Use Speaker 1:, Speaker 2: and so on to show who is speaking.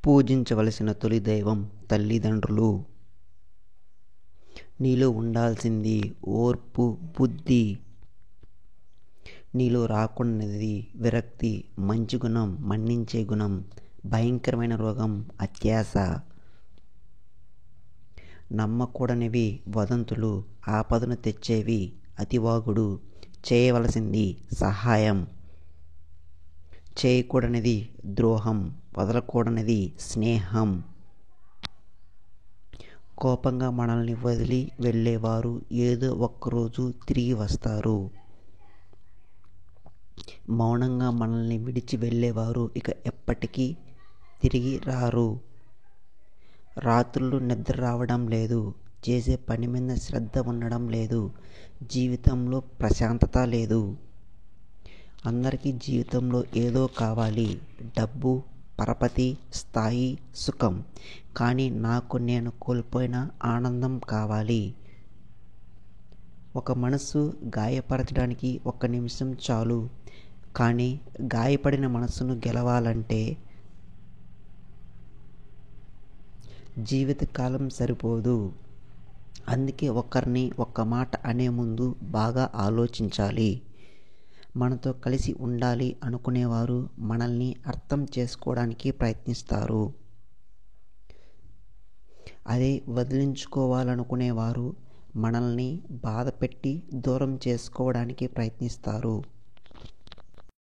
Speaker 1: పూజించవలసిన తొలి దైవం తల్లిదండ్రులు. నీలో ఉండాల్సింది ఓర్పు, బుద్ధి. నీలో రాకూడనిది విరక్తి, మంచి గుణం, మన్నించే గుణం. భయంకరమైన రోగం అత్యాశ. నమ్మకూడనివి వదంతులు, ఆపదను తెచ్చేవి అతివాగుడు. చేయవలసింది సహాయం, చేయకూడనిది ద్రోహం, వదలకూడనిది స్నేహం. కోపంగా మనల్ని వదిలి వెళ్ళేవారు ఏదో ఒక్కరోజు తిరిగి వస్తారు. మౌనంగా మనల్ని విడిచి వెళ్ళేవారు ఇక ఎప్పటికీ తిరిగి రారు. రాత్రులు నిద్ర రావడం లేదు, చేసే పని మీద శ్రద్ధ ఉండడం లేదు, జీవితంలో ప్రశాంతత లేదు. అందరికీ జీవితంలో ఏదో కావాలి, డబ్బు, పరపతి, స్థాయి, సుఖం. కానీ నాకు నేను కోల్పోయిన ఆనందం కావాలి. ఒక మనసు గాయపరచడానికి 1 నిమిషం చాలు, కానీ గాయపడిన మనసును గెలవాలంటే జీవితకాలం సరిపోదు. అందుకే ఒకరిని ఒక్క మాట అనే ముందు బాగా ఆలోచించాలి. మనతో కలిసి ఉండాలి అనుకునేవారు మనల్ని అర్థం చేసుకోవడానికి ప్రయత్నిస్తారు. అదే వదిలించుకోవాలనుకునేవారు మనల్ని బాధపెట్టి దూరం చేసుకోవడానికి ప్రయత్నిస్తారు.